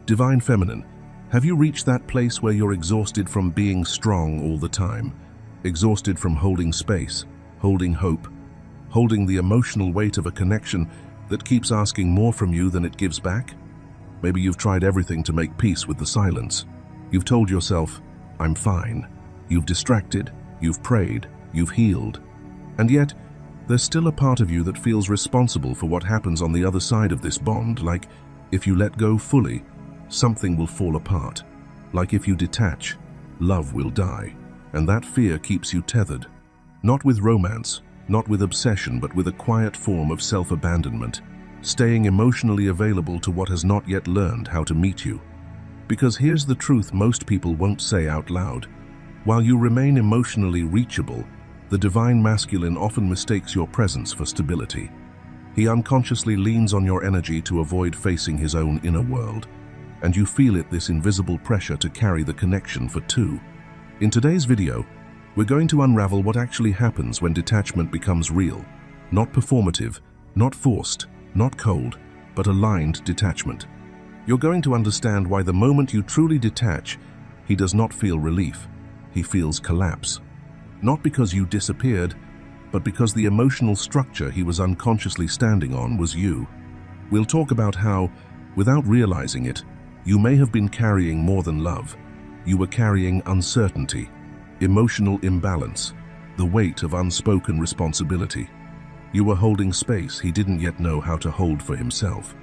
Divine Feminine, have you reached that place where you're exhausted from being strong all the time? Exhausted from holding space, holding hope, holding the emotional weight of a connection that keeps asking more from you than it gives back? Maybe you've tried everything to make peace with the silence. You've told yourself, I'm fine. You've distracted, you've prayed, you've healed. And yet, there's still a part of you that feels responsible for what happens on the other side of this bond, like if you let go fully, something will fall apart. Like if you detach, love will die. And that fear keeps you tethered. Not with romance, not with obsession, but with a quiet form of self-abandonment, staying emotionally available to what has not yet learned how to meet you. Because here's the truth most people won't say out loud. While you remain emotionally reachable, the divine masculine often mistakes your presence for stability. He unconsciously leans on your energy to avoid facing his own inner world, and you feel it, this invisible pressure to carry the connection for two. In today's video, we're going to unravel what actually happens when detachment becomes real, not performative, not forced, not cold, but aligned detachment. You're going to understand why the moment you truly detach, he does not feel relief, he feels collapse. Not because you disappeared, but because the emotional structure he was unconsciously standing on was you. We'll talk about how, without realizing it, you may have been carrying more than love. You were carrying uncertainty, emotional imbalance, the weight of unspoken responsibility. You were holding space he didn't yet know how to hold for himself.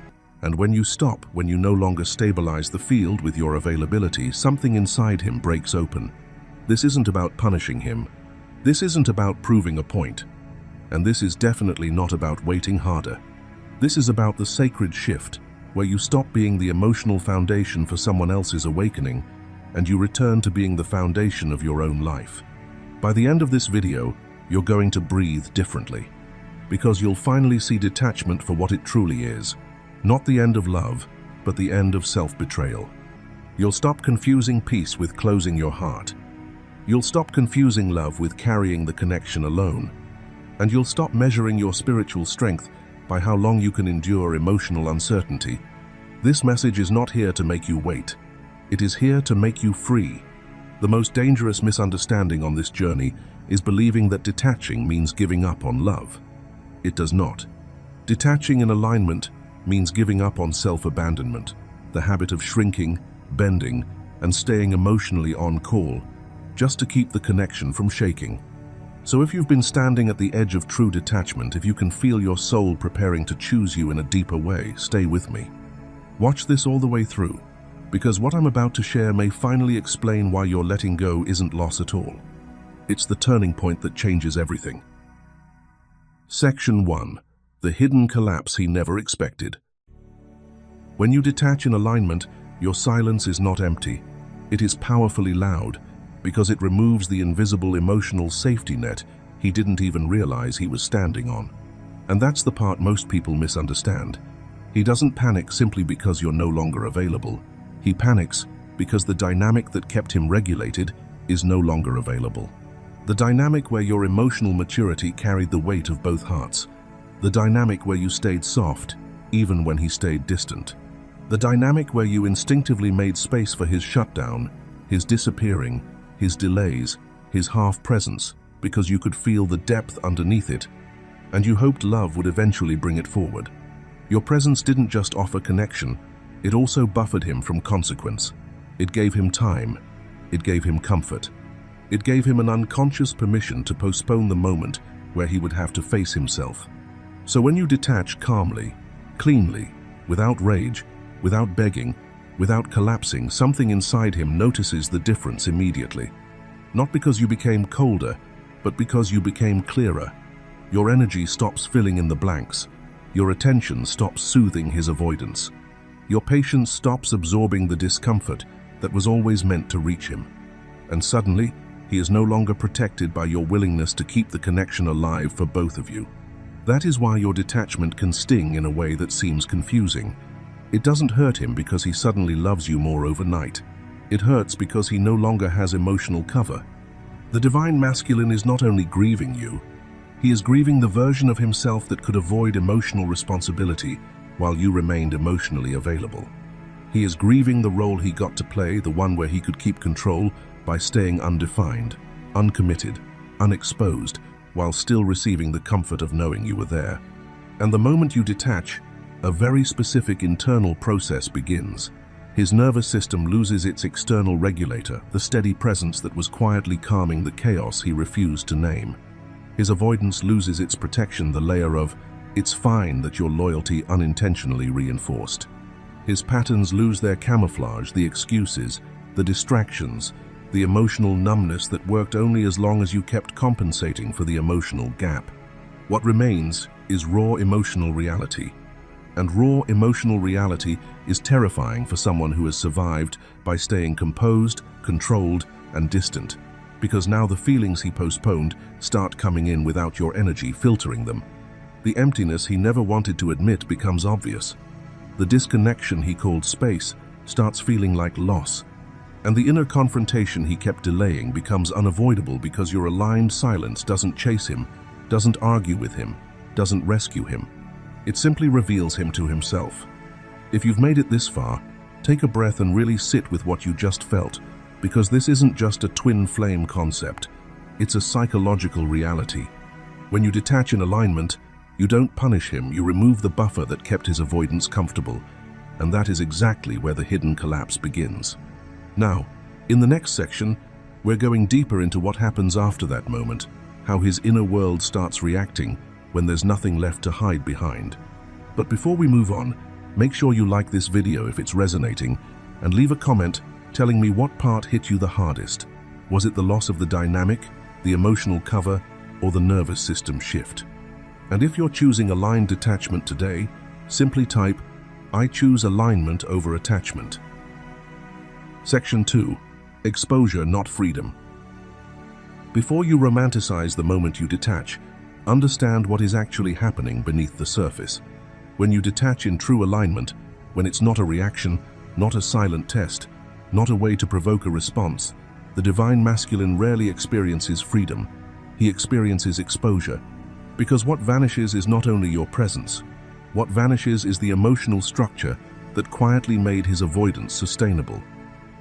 And when you stop, when you no longer stabilize the field with your availability, something inside him breaks open. This isn't about punishing him. This isn't about proving a point. And this is definitely not about waiting harder. This is about the sacred shift, where you stop being the emotional foundation for someone else's awakening, and you return to being the foundation of your own life. By the end of this video, you're going to breathe differently, because you'll finally see detachment for what it truly is. Not the end of love, but the end of self-betrayal. You'll stop confusing peace with closing your heart. You'll stop confusing love with carrying the connection alone. And you'll stop measuring your spiritual strength by how long you can endure emotional uncertainty. This message is not here to make you wait. It is here to make you free. The most dangerous misunderstanding on this journey is believing that detaching means giving up on love. It does not. Detaching in alignment means giving up on self-abandonment, the habit of shrinking, bending, and staying emotionally on call, just to keep the connection from shaking. So if you've been standing at the edge of true detachment, if you can feel your soul preparing to choose you in a deeper way, stay with me. Watch this all the way through, because what I'm about to share may finally explain why your letting go isn't loss at all. It's the turning point that changes everything. Section 1. The hidden collapse he never expected. When you detach in alignment, your silence is not empty. It is powerfully loud, because it removes the invisible emotional safety net he didn't even realize he was standing on. And that's the part most people misunderstand. He doesn't panic simply because you're no longer available. He panics because the dynamic that kept him regulated is no longer available. The dynamic where your emotional maturity carried the weight of both hearts. The dynamic where you stayed soft, even when he stayed distant. The dynamic where you instinctively made space for his shutdown, his disappearing, his delays, his half-presence, because you could feel the depth underneath it, and you hoped love would eventually bring it forward. Your presence didn't just offer connection, it also buffered him from consequence. It gave him time. It gave him comfort. It gave him an unconscious permission to postpone the moment where he would have to face himself. So when you detach calmly, cleanly, without rage, without begging, without collapsing, something inside him notices the difference immediately. Not because you became colder, but because you became clearer. Your energy stops filling in the blanks. Your attention stops soothing his avoidance. Your patience stops absorbing the discomfort that was always meant to reach him. And suddenly, he is no longer protected by your willingness to keep the connection alive for both of you. That is why your detachment can sting in a way that seems confusing. It doesn't hurt him because he suddenly loves you more overnight. It hurts because he no longer has emotional cover. The divine masculine is not only grieving you, he is grieving the version of himself that could avoid emotional responsibility while you remained emotionally available. He is grieving the role he got to play, the one where he could keep control by staying undefined, uncommitted, unexposed, while still receiving the comfort of knowing you were there. And the moment you detach, a very specific internal process begins. His nervous system loses its external regulator, the steady presence that was quietly calming the chaos he refused to name. His avoidance loses its protection, the layer of, "It's fine," that your loyalty unintentionally reinforced. His patterns lose their camouflage, the excuses, the distractions, the emotional numbness that worked only as long as you kept compensating for the emotional gap. What remains is raw emotional reality. And raw emotional reality is terrifying for someone who has survived by staying composed, controlled, and distant, because now the feelings he postponed start coming in without your energy filtering them. The emptiness he never wanted to admit becomes obvious. The disconnection he called space starts feeling like loss. And the inner confrontation he kept delaying becomes unavoidable because your aligned silence doesn't chase him, doesn't argue with him, doesn't rescue him. It simply reveals him to himself. If you've made it this far, take a breath and really sit with what you just felt, because this isn't just a twin flame concept. It's a psychological reality. When you detach in alignment, you don't punish him, you remove the buffer that kept his avoidance comfortable, and that is exactly where the hidden collapse begins. Now, in the next section, we're going deeper into what happens after that moment, how his inner world starts reacting when there's nothing left to hide behind. But before we move on, make sure you like this video if it's resonating, and leave a comment telling me what part hit you the hardest. Was it the loss of the dynamic, the emotional cover, or the nervous system shift? And if you're choosing aligned detachment today, simply type, "I choose alignment over attachment." Section 2. Exposure, not freedom. Before you romanticize the moment you detach, understand what is actually happening beneath the surface. When you detach in true alignment, when it's not a reaction, not a silent test, not a way to provoke a response, the divine masculine rarely experiences freedom. He experiences exposure. Because what vanishes is not only your presence. What vanishes is the emotional structure that quietly made his avoidance sustainable.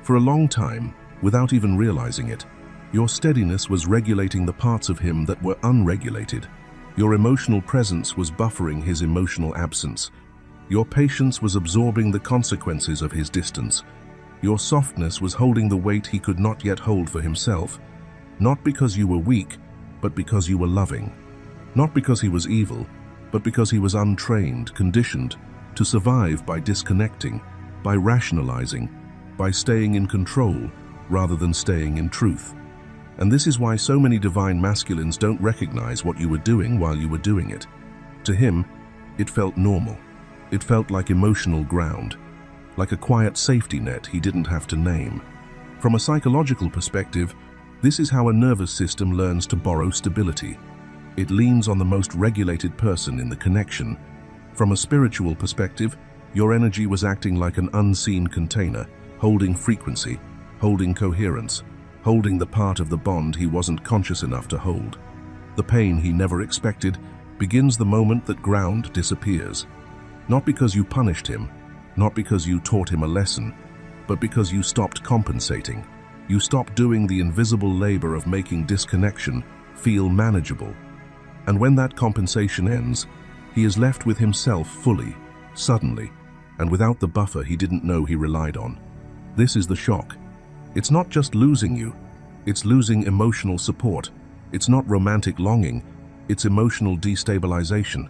For a long time, without even realizing it, your steadiness was regulating the parts of him that were unregulated. Your emotional presence was buffering his emotional absence. Your patience was absorbing the consequences of his distance. Your softness was holding the weight he could not yet hold for himself. Not because you were weak, but because you were loving. Not because he was evil, but because he was untrained, conditioned to survive by disconnecting, by rationalizing, by staying in control rather than staying in truth. And this is why so many divine masculines don't recognize what you were doing while you were doing it. To him, it felt normal. It felt like emotional ground, like a quiet safety net he didn't have to name. From a psychological perspective, this is how a nervous system learns to borrow stability. It leans on the most regulated person in the connection. From a spiritual perspective, your energy was acting like an unseen container, holding frequency, holding coherence, holding the part of the bond he wasn't conscious enough to hold. The pain he never expected begins the moment that ground disappears. Not because you punished him, not because you taught him a lesson, but because you stopped compensating. You stopped doing the invisible labor of making disconnection feel manageable. And when that compensation ends, he is left with himself fully, suddenly, and without the buffer he didn't know he relied on. This is the shock. It's not just losing you, it's losing emotional support. It's not romantic longing, it's emotional destabilization.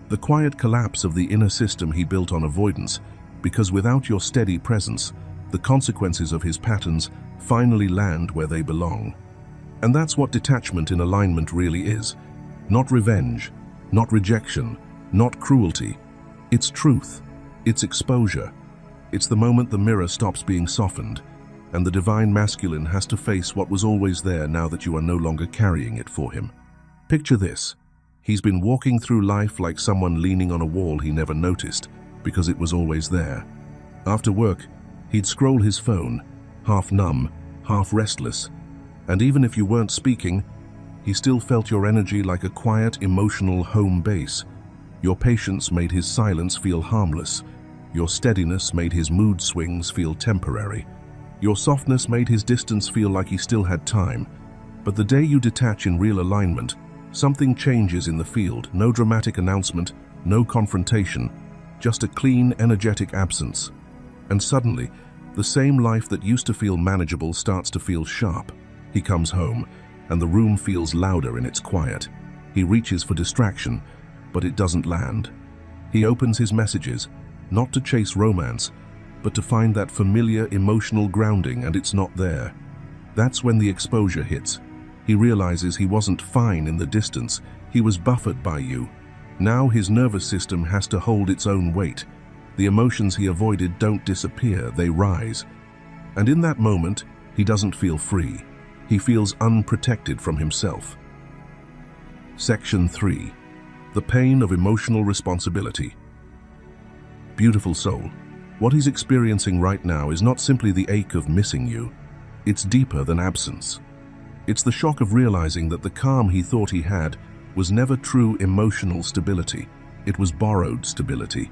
The quiet collapse of the inner system he built on avoidance, because without your steady presence, the consequences of his patterns finally land where they belong. And that's what detachment in alignment really is. Not revenge, not rejection, not cruelty. It's truth, it's exposure. It's the moment the mirror stops being softened, and the divine masculine has to face what was always there now that you are no longer carrying it for him. Picture this. He's been walking through life like someone leaning on a wall he never noticed, because it was always there. After work, he'd scroll his phone, half numb, half restless, and even if you weren't speaking, he still felt your energy like a quiet, emotional home base. Your patience made his silence feel harmless. Your steadiness made his mood swings feel temporary. Your softness made his distance feel like he still had time. But the day you detach in real alignment, something changes in the field. No dramatic announcement, no confrontation, just a clean, energetic absence. And suddenly, the same life that used to feel manageable starts to feel sharp. He comes home, and the room feels louder in its quiet. He reaches for distraction, but it doesn't land. He opens his messages, not to chase romance, but to find that familiar emotional grounding, and it's not there. That's when the exposure hits. He realizes he wasn't fine in the distance, he was buffered by you. Now his nervous system has to hold its own weight. The emotions he avoided don't disappear, they rise. And in that moment, he doesn't feel free. He feels unprotected from himself. Section 3. The pain of emotional responsibility. Beautiful soul, what he's experiencing right now is not simply the ache of missing you. It's deeper than absence. It's the shock of realizing that the calm he thought he had was never true emotional stability. It was borrowed stability.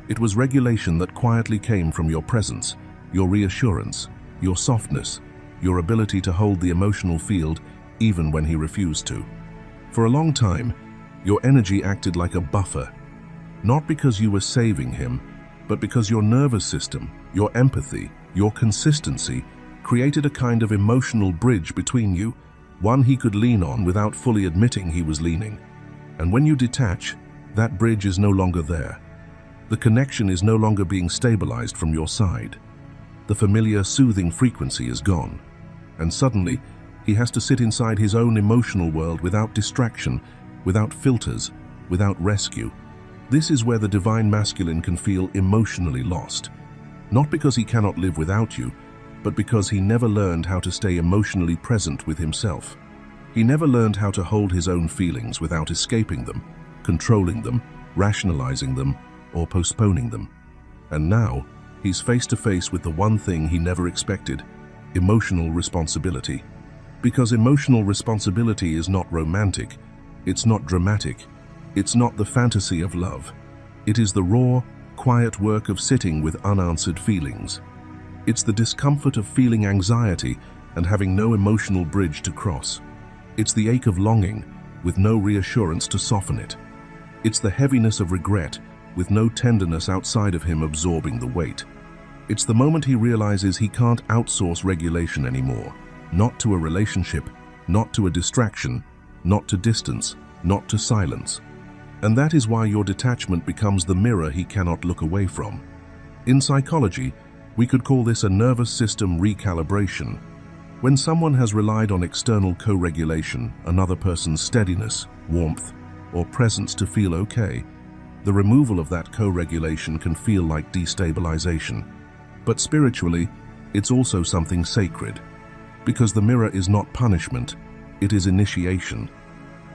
It was regulation that quietly came from your presence, your reassurance, your softness, your ability to hold the emotional field even when he refused to. For a long time, your energy acted like a buffer, not because you were saving him, but because your nervous system, your empathy, your consistency created a kind of emotional bridge between you, one he could lean on without fully admitting he was leaning. And when you detach, that bridge is no longer there. The connection is no longer being stabilized from your side. The familiar, soothing frequency is gone. And suddenly, he has to sit inside his own emotional world without distraction, without filters, without rescue. This is where the divine masculine can feel emotionally lost. Not because he cannot live without you, but because he never learned how to stay emotionally present with himself. He never learned how to hold his own feelings without escaping them, controlling them, rationalizing them, or postponing them. And now, he's face to face with the one thing he never expected: emotional responsibility. Because emotional responsibility is not romantic, it's not dramatic, it's not the fantasy of love. It is the raw, quiet work of sitting with unanswered feelings. It's the discomfort of feeling anxiety and having no emotional bridge to cross. It's the ache of longing with no reassurance to soften it. It's the heaviness of regret with no tenderness outside of him absorbing the weight. It's the moment he realizes he can't outsource regulation anymore. Not to a relationship, not to a distraction, not to distance, not to silence. And that is why your detachment becomes the mirror he cannot look away from. In psychology, we could call this a nervous system recalibration. When someone has relied on external co-regulation, another person's steadiness, warmth, or presence to feel okay, the removal of that co-regulation can feel like destabilization. But spiritually, it's also something sacred. Because the mirror is not punishment, it is initiation.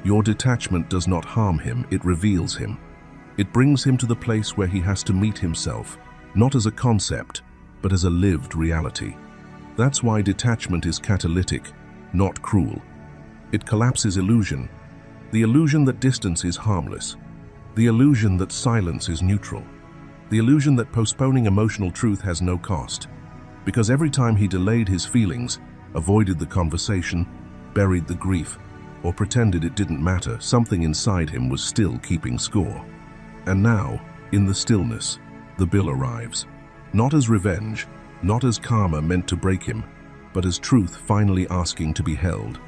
Your detachment does not harm him, it reveals him. It brings him to the place where he has to meet himself, not as a concept, but as a lived reality. That's why detachment is catalytic, not cruel. It collapses illusion, the illusion that distance is harmless, the illusion that silence is neutral, the illusion that postponing emotional truth has no cost. Because every time he delayed his feelings, avoided the conversation, buried the grief, or pretended it didn't matter, something inside him was still keeping score. And now, in the stillness, the bill arrives. Not as revenge, not as karma meant to break him, but as truth finally asking to be held.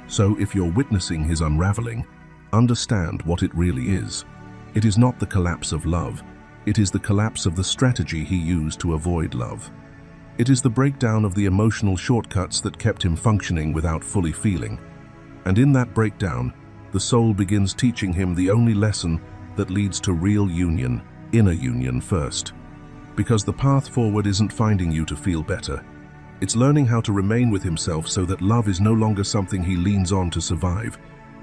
So if you're witnessing his unraveling, understand what it really is. It is not the collapse of love, it is the collapse of the strategy he used to avoid love. It is the breakdown of the emotional shortcuts that kept him functioning without fully feeling. And in that breakdown, the soul begins teaching him the only lesson that leads to real union, inner union first. Because the path forward isn't finding you to feel better. It's learning how to remain with himself so that love is no longer something he leans on to survive,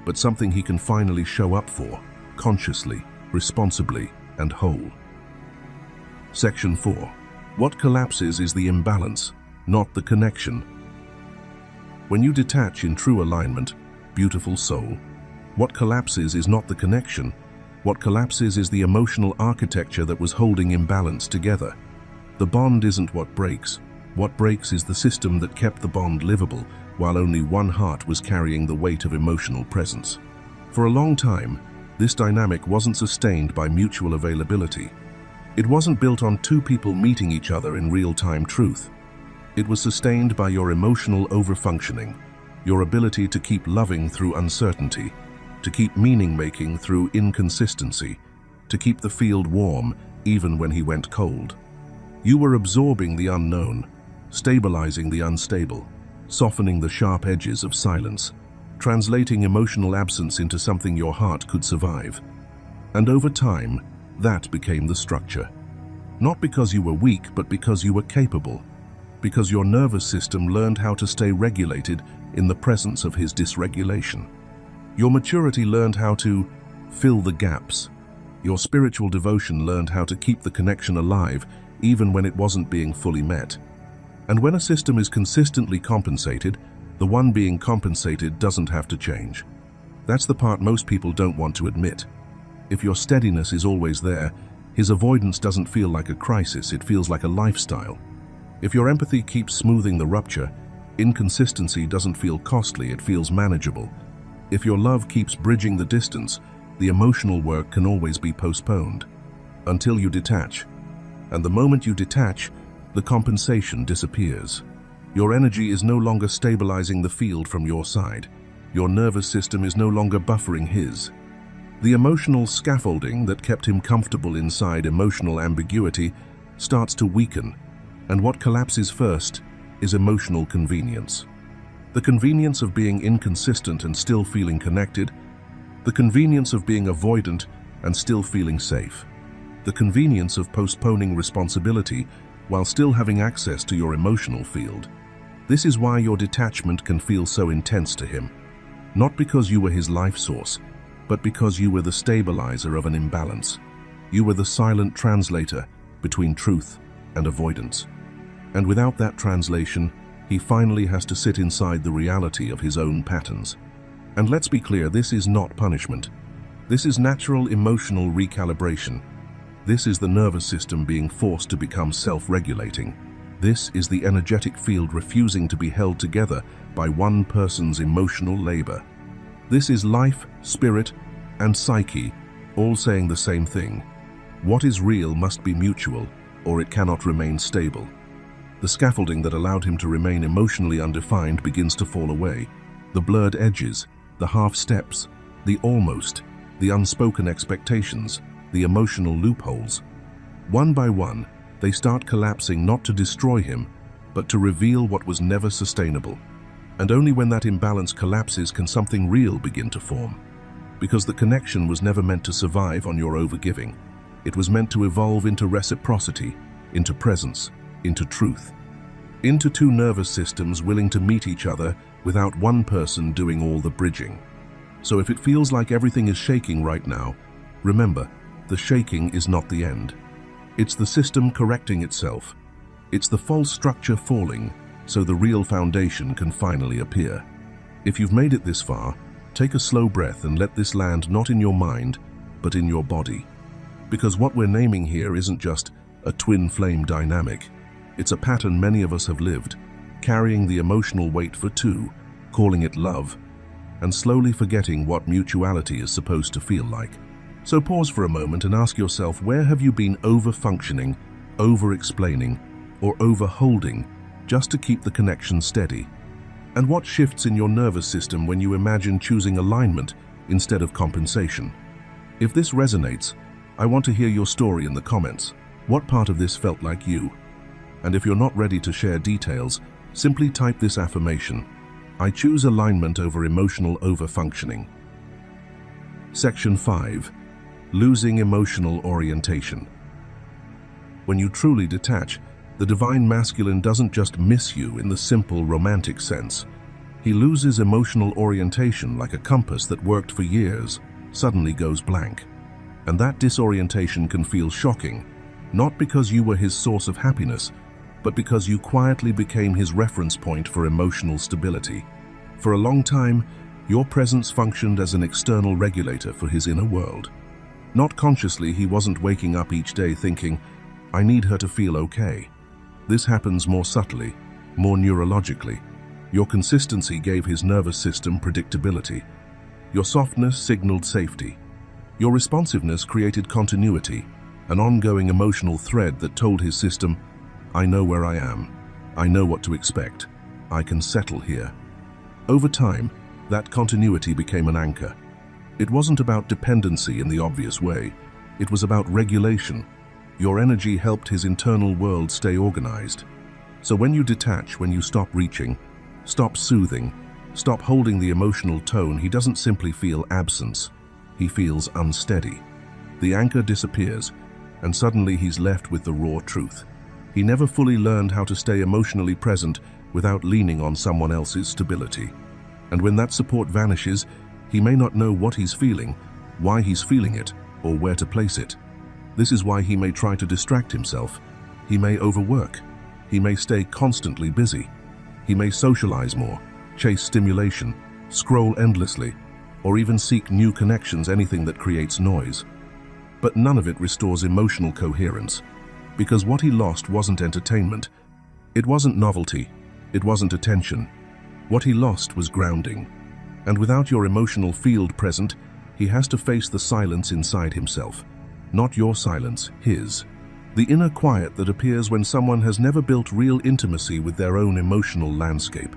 but something he can finally show up for, consciously, responsibly, and whole. Section 4. What collapses is the imbalance, not the connection. When you detach in true alignment, beautiful soul, what collapses is not the connection, What collapses is the emotional architecture that was holding imbalance together. The bond isn't what breaks. What breaks is the system that kept the bond livable, while only one heart was carrying the weight of emotional presence. For a long time, this dynamic wasn't sustained by mutual availability. It wasn't built on two people meeting each other in real-time truth. It was sustained by your emotional overfunctioning, your ability to keep loving through uncertainty, to keep meaning-making through inconsistency, to keep the field warm even when he went cold. You were absorbing the unknown, stabilizing the unstable, softening the sharp edges of silence, translating emotional absence into something your heart could survive. And over time, that became the structure. Not because you were weak, but because you were capable. Because your nervous system learned how to stay regulated in the presence of his dysregulation. Your maturity learned how to fill the gaps. Your spiritual devotion learned how to keep the connection alive even when it wasn't being fully met. And when a system is consistently compensated, the one being compensated doesn't have to change. That's the part most people don't want to admit. If your steadiness is always there, his avoidance doesn't feel like a crisis, it feels like a lifestyle. If your empathy keeps smoothing the rupture, inconsistency doesn't feel costly, it feels manageable. If your love keeps bridging the distance, the emotional work can always be postponed. Until you detach. And the moment you detach, the compensation disappears. Your energy is no longer stabilizing the field from your side. Your nervous system is no longer buffering his. The emotional scaffolding that kept him comfortable inside emotional ambiguity starts to weaken, and what collapses first is emotional convenience. The convenience of being inconsistent and still feeling connected, the convenience of being avoidant and still feeling safe, the convenience of postponing responsibility while still having access to your emotional field. This is why your detachment can feel so intense to him. Not because you were his life source, but because you were the stabilizer of an imbalance. You were the silent translator between truth and avoidance. And without that translation, he finally has to sit inside the reality of his own patterns. And let's be clear, this is not punishment. This is natural emotional recalibration. This is the nervous system being forced to become self-regulating. This is the energetic field refusing to be held together by one person's emotional labor. This is life, spirit, and psyche, all saying the same thing. What is real must be mutual, or it cannot remain stable. The scaffolding that allowed him to remain emotionally undefined begins to fall away. The blurred edges, the half-steps, the almost, the unspoken expectations, the emotional loopholes. One by one, they start collapsing not to destroy him, but to reveal what was never sustainable. And only when that imbalance collapses can something real begin to form. Because the connection was never meant to survive on your overgiving. It was meant to evolve into reciprocity, into presence, into truth. Into two nervous systems willing to meet each other without one person doing all the bridging. So if it feels like everything is shaking right now, remember, the shaking is not the end. It's the system correcting itself. It's the false structure falling, so the real foundation can finally appear. If you've made it this far, take a slow breath and let this land not in your mind, but in your body. Because what we're naming here isn't just a twin flame dynamic. It's a pattern many of us have lived, carrying the emotional weight for two, calling it love, and slowly forgetting what mutuality is supposed to feel like. So pause for a moment and ask yourself, where have you been over-functioning, over-explaining, or over-holding just to keep the connection steady? And what shifts in your nervous system when you imagine choosing alignment instead of compensation? If this resonates, I want to hear your story in the comments. What part of this felt like you? And if you're not ready to share details, simply type this affirmation: I choose alignment over emotional over-functioning. Section 5. Losing emotional orientation. When you truly detach, the divine masculine doesn't just miss you in the simple romantic sense. He loses emotional orientation like a compass that worked for years, suddenly goes blank. And that disorientation can feel shocking, not because you were his source of happiness, but because you quietly became his reference point for emotional stability. For a long time, your presence functioned as an external regulator for his inner world. Not consciously, he wasn't waking up each day thinking, I need her to feel okay. This happens more subtly, more neurologically. Your consistency gave his nervous system predictability. Your softness signaled safety. Your responsiveness created continuity, an ongoing emotional thread that told his system, I know where I am. I know what to expect. I can settle here. Over time, that continuity became an anchor. It wasn't about dependency in the obvious way. It was about regulation. Your energy helped his internal world stay organized. So when you detach, when you stop reaching, stop soothing, stop holding the emotional tone, he doesn't simply feel absence. He feels unsteady. The anchor disappears, and suddenly he's left with the raw truth. He never fully learned how to stay emotionally present without leaning on someone else's stability. And when that support vanishes, he may not know what he's feeling, why he's feeling it, or where to place it. This is why he may try to distract himself. He may overwork. He may stay constantly busy. He may socialize more, chase stimulation, scroll endlessly, or even seek new connections, anything that creates noise. But none of it restores emotional coherence, because what he lost wasn't entertainment. It wasn't novelty. It wasn't attention. What he lost was grounding. And without your emotional field present, he has to face the silence inside himself. Not your silence, his. The inner quiet that appears when someone has never built real intimacy with their own emotional landscape.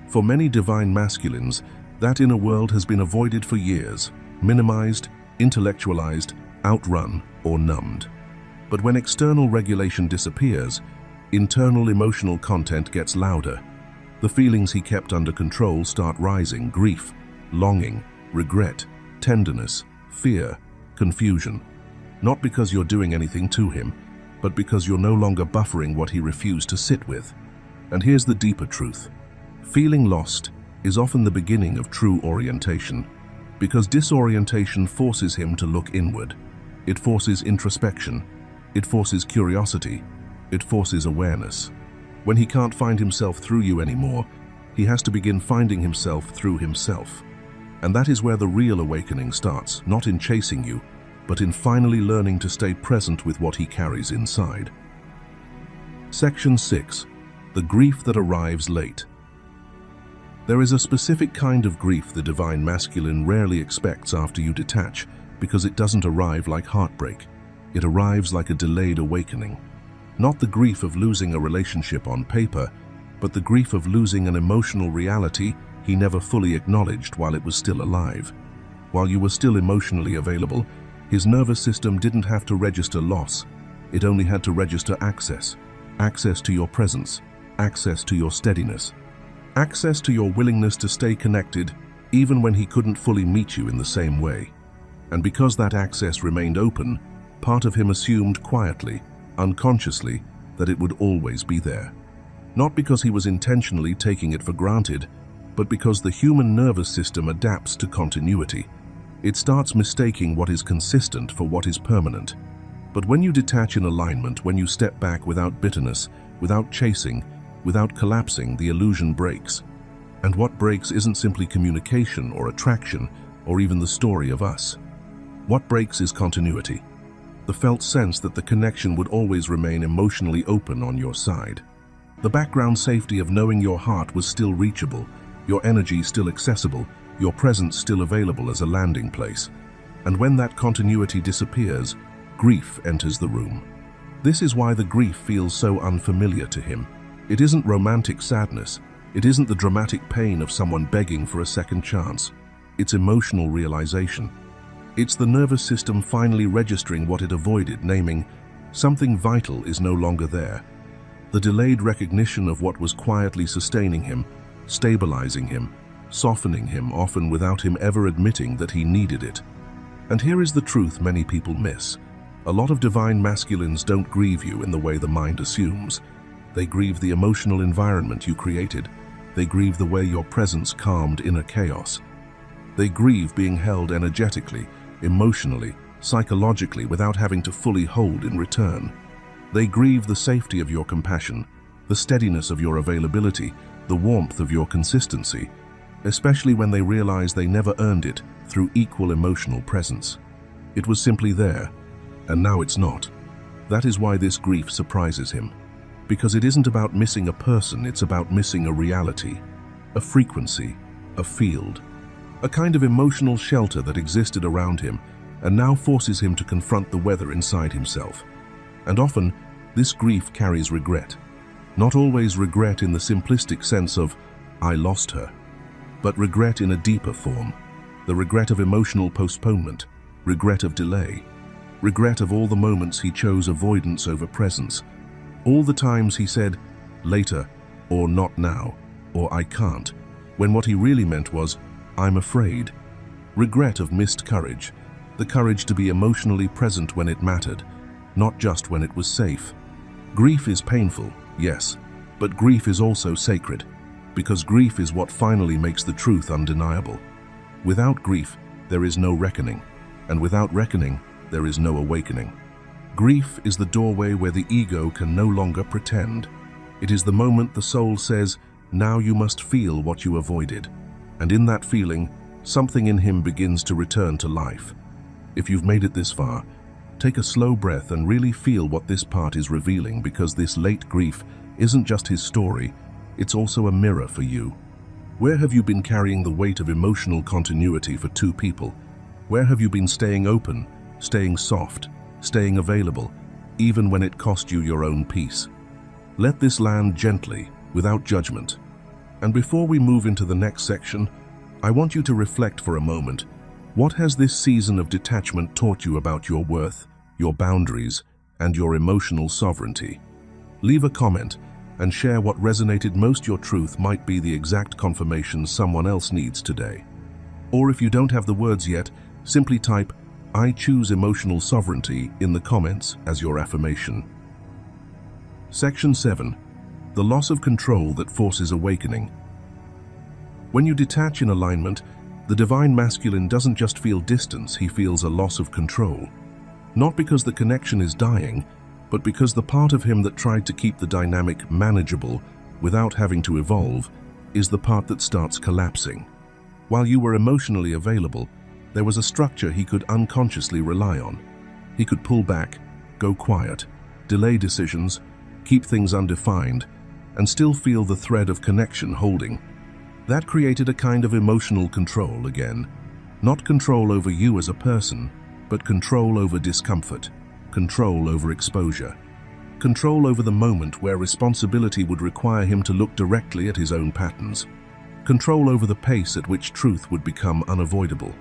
For many divine masculines, that inner world has been avoided for years, minimized, intellectualized, outrun, or numbed. But when external regulation disappears, internal emotional content gets louder. The feelings he kept under control start rising: grief, longing, regret, tenderness, fear, confusion. Not because you're doing anything to him, but because you're no longer buffering what he refused to sit with. And here's the deeper truth. Feeling lost is often the beginning of true orientation, because disorientation forces him to look inward. It forces introspection. It forces curiosity. It forces awareness. When he can't find himself through you anymore, he has to begin finding himself through himself. And that is where the real awakening starts, not in chasing you, but in finally learning to stay present with what he carries inside. Section 6. The grief that arrives late. There is a specific kind of grief the divine masculine rarely expects after you detach, because it doesn't arrive like heartbreak. It arrives like a delayed awakening. Not the grief of losing a relationship on paper, but the grief of losing an emotional reality he never fully acknowledged while it was still alive. While you were still emotionally available, his nervous system didn't have to register loss. It only had to register access. Access to your presence. Access to your steadiness. Access to your willingness to stay connected, even when he couldn't fully meet you in the same way. And because that access remained open, part of him assumed quietly, unconsciously, that it would always be there. Not because he was intentionally taking it for granted, but because the human nervous system adapts to continuity. It starts mistaking what is consistent for what is permanent. But when you detach in alignment, when you step back without bitterness, without chasing, without collapsing, the illusion breaks. And what breaks isn't simply communication or attraction, or even the story of us. What breaks is continuity. The felt sense that the connection would always remain emotionally open on your side. The background safety of knowing your heart was still reachable, your energy still accessible, your presence still available as a landing place. And when that continuity disappears, grief enters the room. This is why the grief feels so unfamiliar to him. It isn't romantic sadness. It isn't the dramatic pain of someone begging for a second chance. It's emotional realization. It's the nervous system finally registering what it avoided, naming, something vital is no longer there. The delayed recognition of what was quietly sustaining him, stabilizing him, softening him, often without him ever admitting that he needed it. And here is the truth many people miss. A lot of divine masculines don't grieve you in the way the mind assumes. They grieve the emotional environment you created. They grieve the way your presence calmed inner chaos. They grieve being held energetically, emotionally, psychologically, without having to fully hold in return. They grieve the safety of your compassion, the steadiness of your availability, the warmth of your consistency, especially when they realize they never earned it through equal emotional presence. It was simply there, and now it's not. That is why this grief surprises him. Because it isn't about missing a person, it's about missing a reality, a frequency, a field, a kind of emotional shelter that existed around him and now forces him to confront the weather inside himself. And often, this grief carries regret. Not always regret in the simplistic sense of, I lost her, but regret in a deeper form, the regret of emotional postponement, regret of delay, regret of all the moments he chose avoidance over presence, all the times he said, later, or not now, or I can't, when what he really meant was, I'm afraid. Regret of missed courage, the courage to be emotionally present when it mattered, not just when it was safe. Grief is painful, yes, but grief is also sacred, because grief is what finally makes the truth undeniable. Without grief, there is no reckoning, and without reckoning, there is no awakening. Grief is the doorway where the ego can no longer pretend. It is the moment the soul says, now you must feel what you avoided. And in that feeling, something in him begins to return to life. If you've made it this far, take a slow breath and really feel what this part is revealing, because this late grief isn't just his story, it's also a mirror for you. Where have you been carrying the weight of emotional continuity for two people? Where have you been staying open, staying soft, staying available, even when it cost you your own peace? Let this land gently, without judgment. And before we move into the next section, I want you to reflect for a moment. What has this season of detachment taught you about your worth, your boundaries, and your emotional sovereignty? Leave a comment and share what resonated most. Your truth might be the exact confirmation someone else needs today. Or if you don't have the words yet, simply type, I choose emotional sovereignty in the comments as your affirmation. Section 7. The loss of control that forces awakening. When you detach in alignment, the divine masculine doesn't just feel distance, he feels a loss of control. Not because the connection is dying, but because the part of him that tried to keep the dynamic manageable without having to evolve is the part that starts collapsing. While you were emotionally available, there was a structure he could unconsciously rely on. He could pull back, go quiet, delay decisions, keep things undefined, and still feel the thread of connection holding. That created a kind of emotional control again. Not control over you as a person, but control over discomfort, control over exposure, control over the moment where responsibility would require him to look directly at his own patterns, control over the pace at which truth would become unavoidable.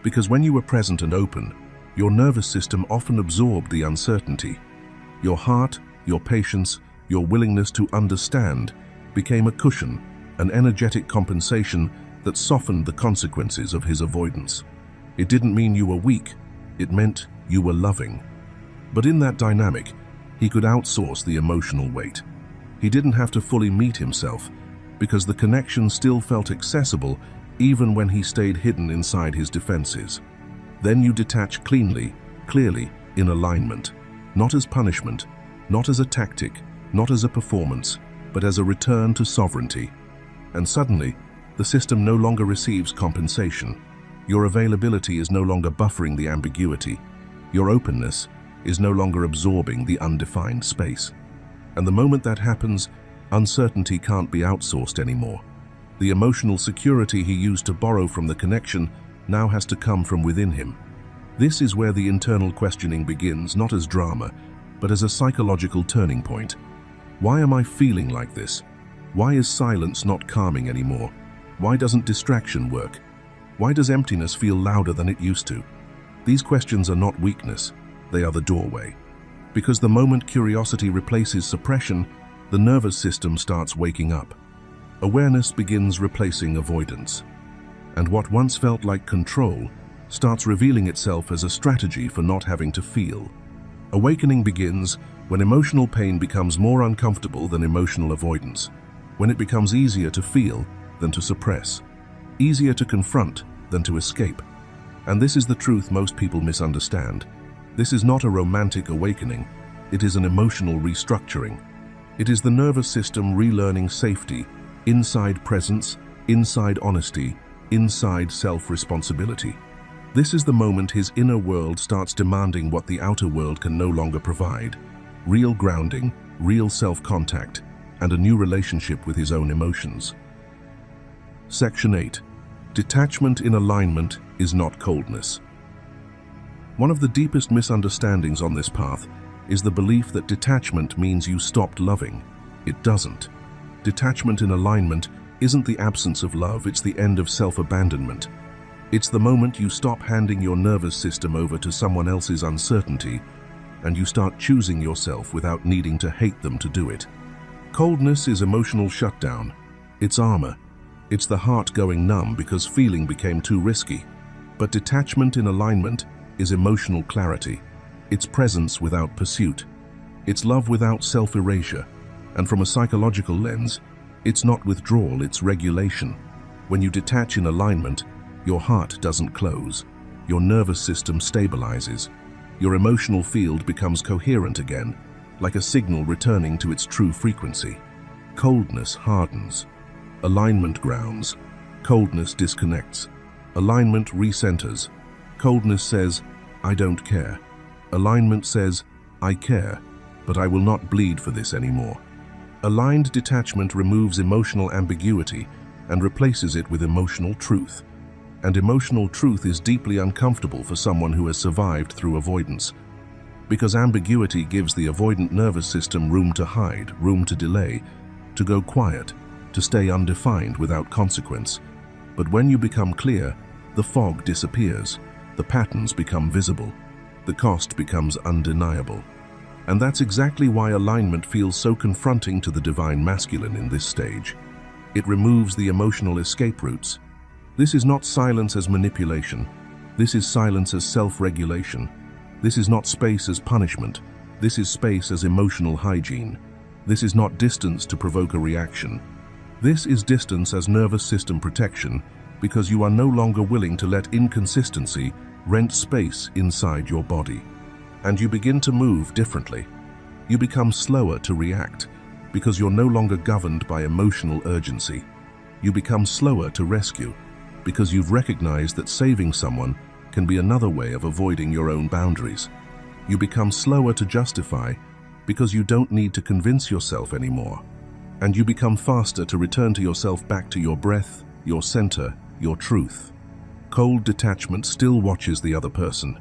Because when you were present and open, your nervous system often absorbed the uncertainty. Your heart, your patience, your willingness to understand became a cushion, an energetic compensation that softened the consequences of his avoidance. It didn't mean you were weak, it meant you were loving. But in that dynamic, he could outsource the emotional weight. He didn't have to fully meet himself, because the connection still felt accessible even when he stayed hidden inside his defenses. Then you detach cleanly, clearly, in alignment, not as punishment, not as a tactic, not as a performance, but as a return to sovereignty. And suddenly, the system no longer receives compensation. Your availability is no longer buffering the ambiguity. Your openness is no longer absorbing the undefined space. And the moment that happens, uncertainty can't be outsourced anymore. The emotional security he used to borrow from the connection now has to come from within him. This is where the internal questioning begins, not as drama, but as a psychological turning point. Why am I feeling like this? Why is silence not calming anymore? Why doesn't distraction work? Why does emptiness feel louder than it used to? These questions are not weakness, they are the doorway. Because the moment curiosity replaces suppression, the nervous system starts waking up. Awareness begins replacing avoidance. And what once felt like control starts revealing itself as a strategy for not having to feel. Awakening begins when emotional pain becomes more uncomfortable than emotional avoidance, when it becomes easier to feel than to suppress, easier to confront than to escape. And this is the truth most people misunderstand. This is not a romantic awakening, it is an emotional restructuring. It is the nervous system relearning safety, inside presence, inside honesty, inside self-responsibility. This is the moment his inner world starts demanding what the outer world can no longer provide: real grounding, real self-contact, and a new relationship with his own emotions. Section 8. Detachment in alignment is not coldness. One of the deepest misunderstandings on this path is the belief that detachment means you stopped loving. It doesn't. Detachment in alignment isn't the absence of love, it's the end of self-abandonment. It's the moment you stop handing your nervous system over to someone else's uncertainty and you start choosing yourself without needing to hate them to do it. Coldness is emotional shutdown. It's armor. It's the heart going numb because feeling became too risky. But detachment in alignment is emotional clarity. It's presence without pursuit. It's love without self-erasure. And from a psychological lens, it's not withdrawal, it's regulation. When you detach in alignment, your heart doesn't close. Your nervous system stabilizes. Your emotional field becomes coherent again, like a signal returning to its true frequency. Coldness hardens. Alignment grounds. Coldness disconnects. Alignment recenters. Coldness says, I don't care. Alignment says, I care, but I will not bleed for this anymore. Aligned detachment removes emotional ambiguity and replaces it with emotional truth. And emotional truth is deeply uncomfortable for someone who has survived through avoidance. Because ambiguity gives the avoidant nervous system room to hide, room to delay, to go quiet, to stay undefined without consequence. But when you become clear, the fog disappears, the patterns become visible, the cost becomes undeniable. And that's exactly why alignment feels so confronting to the divine masculine in this stage. It removes the emotional escape routes. This is not silence as manipulation. This is silence as self-regulation. This is not space as punishment. This is space as emotional hygiene. This is not distance to provoke a reaction. This is distance as nervous system protection, because you are no longer willing to let inconsistency rent space inside your body. And you begin to move differently. You become slower to react, because you're no longer governed by emotional urgency. You become slower to rescue, because you've recognized that saving someone can be another way of avoiding your own boundaries. You become slower to justify, because you don't need to convince yourself anymore. And you become faster to return to yourself, back to your breath, your center, your truth. Cold detachment still watches the other person.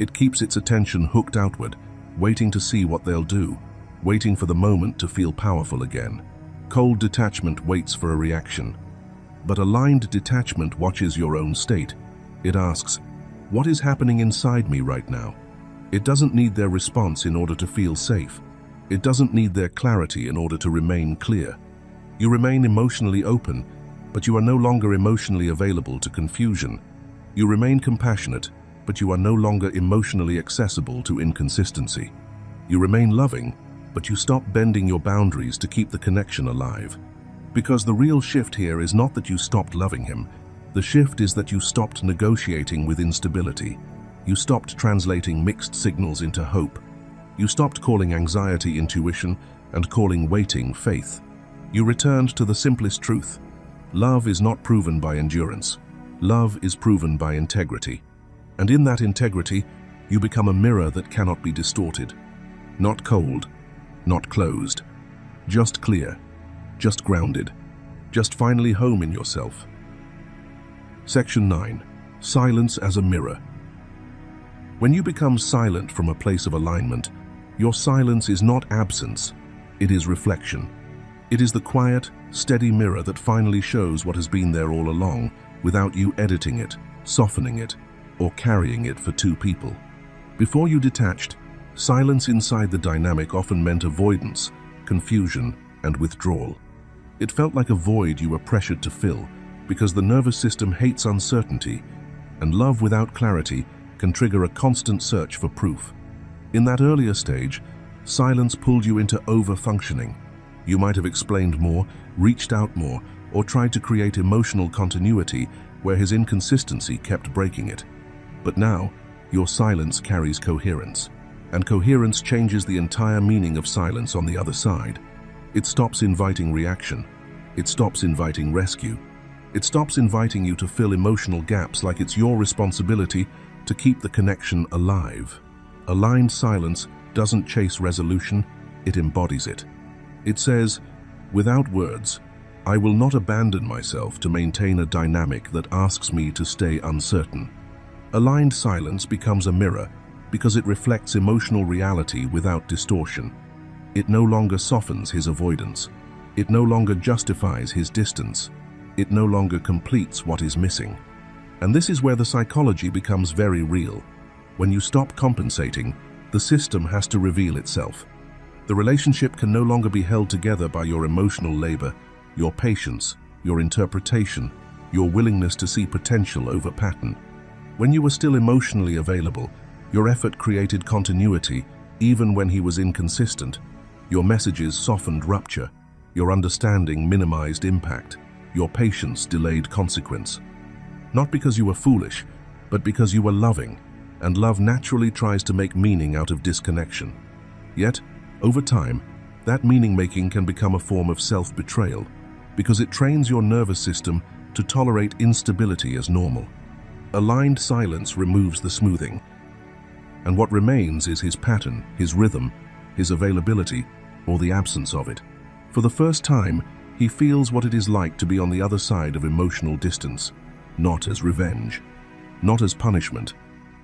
It keeps its attention hooked outward, waiting to see what they'll do, waiting for the moment to feel powerful again. Cold detachment waits for a reaction. But aligned detachment watches your own state. It asks, what is happening inside me right now? It doesn't need their response in order to feel safe. It doesn't need their clarity in order to remain clear. You remain emotionally open, but you are no longer emotionally available to confusion. You remain compassionate, but you are no longer emotionally accessible to inconsistency. You remain loving, but you stop bending your boundaries to keep the connection alive. Because the real shift here is not that you stopped loving him. The shift is that you stopped negotiating with instability. You stopped translating mixed signals into hope. You stopped calling anxiety intuition and calling waiting faith. You returned to the simplest truth. Love is not proven by endurance. Love is proven by integrity. And in that integrity, you become a mirror that cannot be distorted. Not cold, not closed, just clear, just grounded, just finally home in yourself. Section 9. Silence as a mirror. When you become silent from a place of alignment, your silence is not absence, it is reflection. It is the quiet, steady mirror that finally shows what has been there all along, without you editing it, softening it, or carrying it for two people. Before you detached, silence inside the dynamic often meant avoidance, confusion, and withdrawal. It felt like a void you were pressured to fill, because the nervous system hates uncertainty, and love without clarity can trigger a constant search for proof. In that earlier stage, silence pulled you into over-functioning. You might have explained more, reached out more, or tried to create emotional continuity where his inconsistency kept breaking it. But now, your silence carries coherence, and coherence changes the entire meaning of silence on the other side. It stops inviting reaction. It stops inviting rescue. It stops inviting you to fill emotional gaps like it's your responsibility to keep the connection alive. Aligned silence doesn't chase resolution, it embodies it. It says, without words, I will not abandon myself to maintain a dynamic that asks me to stay uncertain. Aligned silence becomes a mirror because it reflects emotional reality without distortion. It no longer softens his avoidance. It no longer justifies his distance. It no longer completes what is missing. And this is where the psychology becomes very real. When you stop compensating, the system has to reveal itself. The relationship can no longer be held together by your emotional labor, your patience, your interpretation, your willingness to see potential over pattern. When you were still emotionally available, your effort created continuity, even when he was inconsistent. Your messages softened rupture. Your understanding minimized impact. Your patience delayed consequence. Not because you were foolish, but because you were loving, and love naturally tries to make meaning out of disconnection. Yet, over time, that meaning-making can become a form of self-betrayal, because it trains your nervous system to tolerate instability as normal. Aligned silence removes the smoothing, and what remains is his pattern, his rhythm, his availability, or the absence of it. For the first time, he feels what it is like to be on the other side of emotional distance, not as revenge, not as punishment,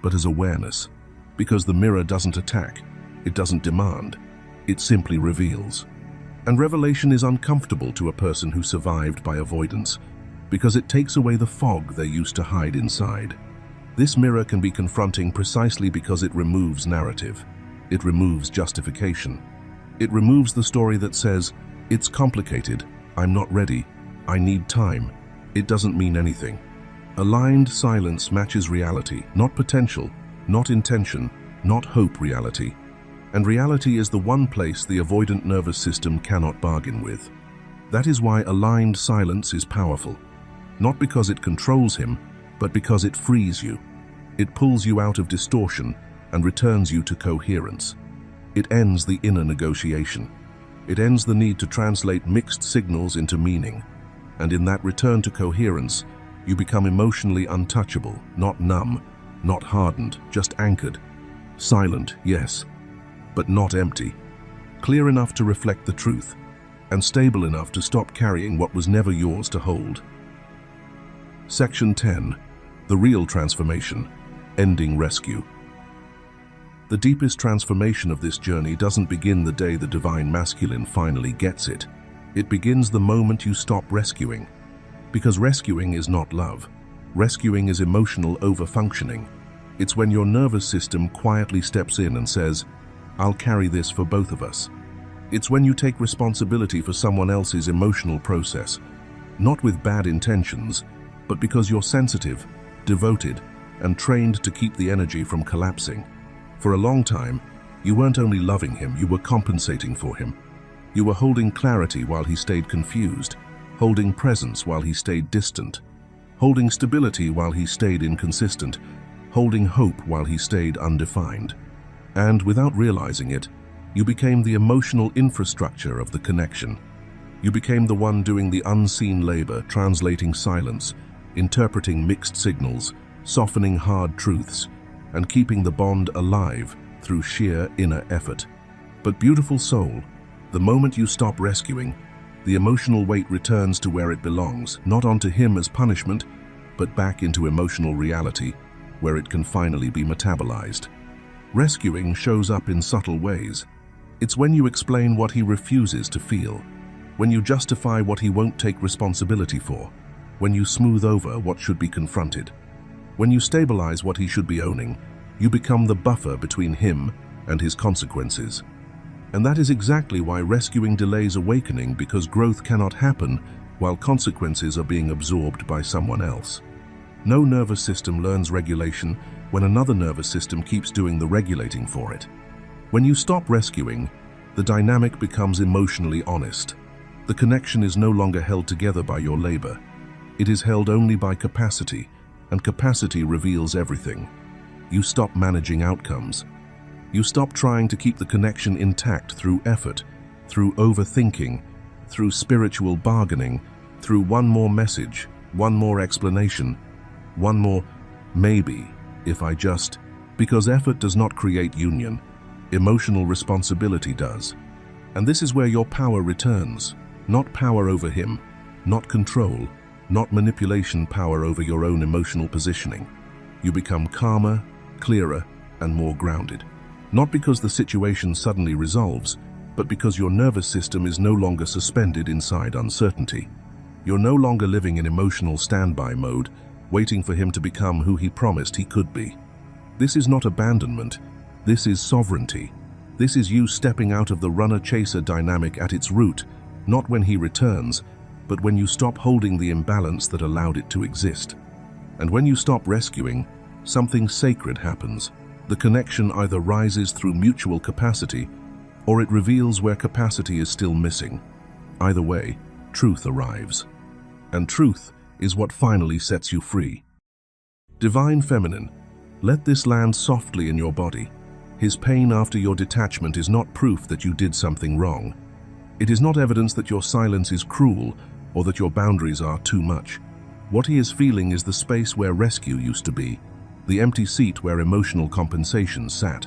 but as awareness, because the mirror doesn't attack, it doesn't demand, it simply reveals. And revelation is uncomfortable to a person who survived by avoidance, because it takes away the fog they used to hide inside. This mirror can be confronting precisely because it removes narrative. It removes justification. It removes the story that says, it's complicated, I'm not ready, I need time. It doesn't mean anything. Aligned silence matches reality, not potential, not intention, not hope reality. And reality is the one place the avoidant nervous system cannot bargain with. That is why aligned silence is powerful. Not because it controls him, but because it frees you. It pulls you out of distortion and returns you to coherence. It ends the inner negotiation. It ends the need to translate mixed signals into meaning. And in that return to coherence, you become emotionally untouchable, not numb, not hardened, just anchored. Silent, yes, but not empty. Clear enough to reflect the truth, and stable enough to stop carrying what was never yours to hold. Section 10. The real transformation. Ending rescue. The deepest transformation of this journey doesn't begin the day the divine masculine finally gets it. It begins the moment you stop rescuing. Because rescuing is not love. Rescuing is emotional overfunctioning. It's when your nervous system quietly steps in and says, I'll carry this for both of us. It's when you take responsibility for someone else's emotional process, not with bad intentions, but because you're sensitive, devoted, and trained to keep the energy from collapsing. For a long time, you weren't only loving him, you were compensating for him. You were holding clarity while he stayed confused, holding presence while he stayed distant, holding stability while he stayed inconsistent, holding hope while he stayed undefined. And without realizing it, you became the emotional infrastructure of the connection. You became the one doing the unseen labor, translating silence, interpreting mixed signals, softening hard truths, and keeping the bond alive through sheer inner effort. But beautiful soul, the moment you stop rescuing, the emotional weight returns to where it belongs, not onto him as punishment, but back into emotional reality, where it can finally be metabolized. Rescuing shows up in subtle ways. It's when you explain what he refuses to feel, when you justify what he won't take responsibility for, when you smooth over what should be confronted. When you stabilize what he should be owning, you become the buffer between him and his consequences. And that is exactly why rescuing delays awakening, because growth cannot happen while consequences are being absorbed by someone else. No nervous system learns regulation when another nervous system keeps doing the regulating for it. When you stop rescuing, the dynamic becomes emotionally honest. The connection is no longer held together by your labor. It is held only by capacity, and capacity reveals everything. You stop managing outcomes. You stop trying to keep the connection intact through effort, through overthinking, through spiritual bargaining, through one more message, one more explanation, one more maybe, if I just, because effort does not create union, emotional responsibility does. And this is where your power returns, not power over him, not control, not manipulation, power over your own emotional positioning. You become calmer, clearer, and more grounded. Not because the situation suddenly resolves, but because your nervous system is no longer suspended inside uncertainty. You're no longer living in emotional standby mode, waiting for him to become who he promised he could be. This is not abandonment, this is sovereignty. This is you stepping out of the runner-chaser dynamic at its root, not when he returns, but when you stop holding the imbalance that allowed it to exist. And when you stop rescuing, something sacred happens. The connection either rises through mutual capacity, or it reveals where capacity is still missing. Either way, truth arrives. And truth is what finally sets you free. Divine Feminine, let this land softly in your body. His pain after your detachment is not proof that you did something wrong. It is not evidence that your silence is cruel or that your boundaries are too much. What he is feeling is the space where rescue used to be, the empty seat where emotional compensation sat,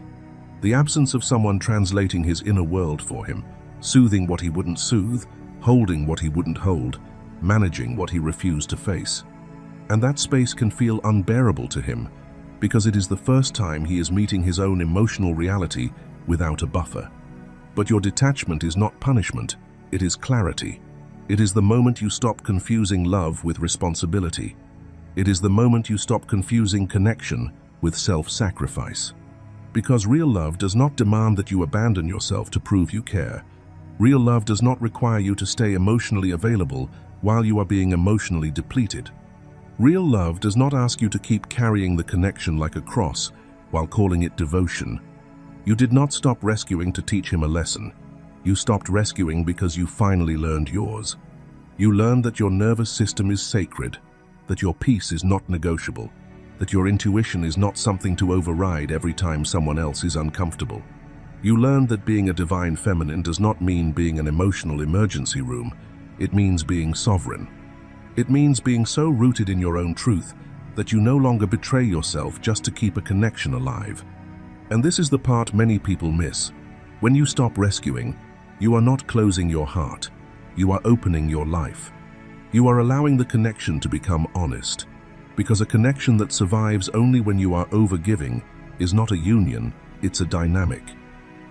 the absence of someone translating his inner world for him, soothing what he wouldn't soothe, holding what he wouldn't hold, managing what he refused to face. And that space can feel unbearable to him, because it is the first time he is meeting his own emotional reality without a buffer. But your detachment is not punishment, it is clarity. It is the moment you stop confusing love with responsibility. It is the moment you stop confusing connection with self-sacrifice. Because real love does not demand that you abandon yourself to prove you care. Real love does not require you to stay emotionally available while you are being emotionally depleted. Real love does not ask you to keep carrying the connection like a cross while calling it devotion. You did not stop rescuing to teach him a lesson. You stopped rescuing because you finally learned yours. You learned that your nervous system is sacred, that your peace is not negotiable, that your intuition is not something to override every time someone else is uncomfortable. You learned that being a divine feminine does not mean being an emotional emergency room. It means being sovereign. It means being so rooted in your own truth that you no longer betray yourself just to keep a connection alive. And this is the part many people miss. When you stop rescuing, you are not closing your heart. You are opening your life. You are allowing the connection to become honest. Because a connection that survives only when you are overgiving is not a union, it's a dynamic.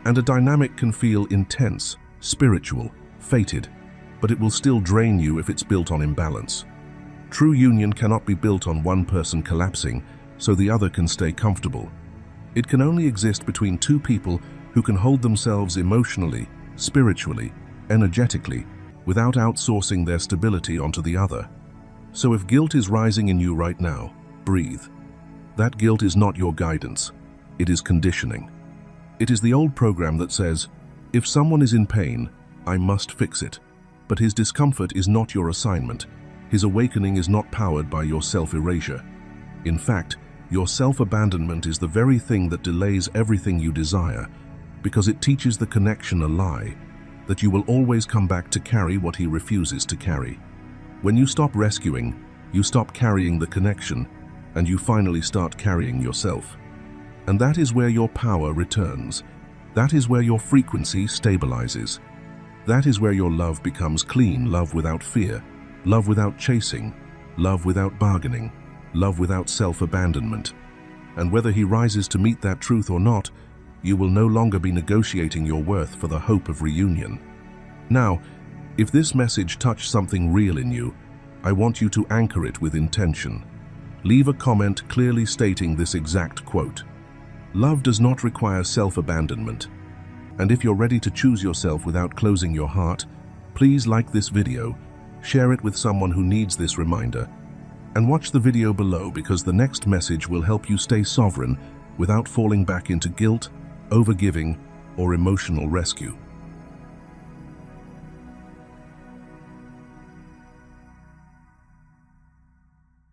And a dynamic can feel intense, spiritual, fated, but it will still drain you if it's built on imbalance. True union cannot be built on one person collapsing so the other can stay comfortable. It can only exist between two people who can hold themselves emotionally, spiritually, energetically, without outsourcing their stability onto the other. So if guilt is rising in you right now, breathe. That guilt is not your guidance. It is conditioning. It is the old program that says, if someone is in pain, I must fix it. But his discomfort is not your assignment. His awakening is not powered by your self-erasure. In fact, your self-abandonment is the very thing that delays everything you desire, because it teaches the connection a lie, that you will always come back to carry what he refuses to carry. When you stop rescuing, you stop carrying the connection, and you finally start carrying yourself. And that is where your power returns. That is where your frequency stabilizes. That is where your love becomes clean, love without fear, love without chasing, love without bargaining, love without self-abandonment. And whether he rises to meet that truth or not, you will no longer be negotiating your worth for the hope of reunion. Now, if this message touched something real in you, I want you to anchor it with intention. Leave a comment clearly stating this exact quote. Love does not require self-abandonment. And if you're ready to choose yourself without closing your heart, please like this video, share it with someone who needs this reminder, and watch the video below because the next message will help you stay sovereign without falling back into guilt, overgiving, or emotional rescue.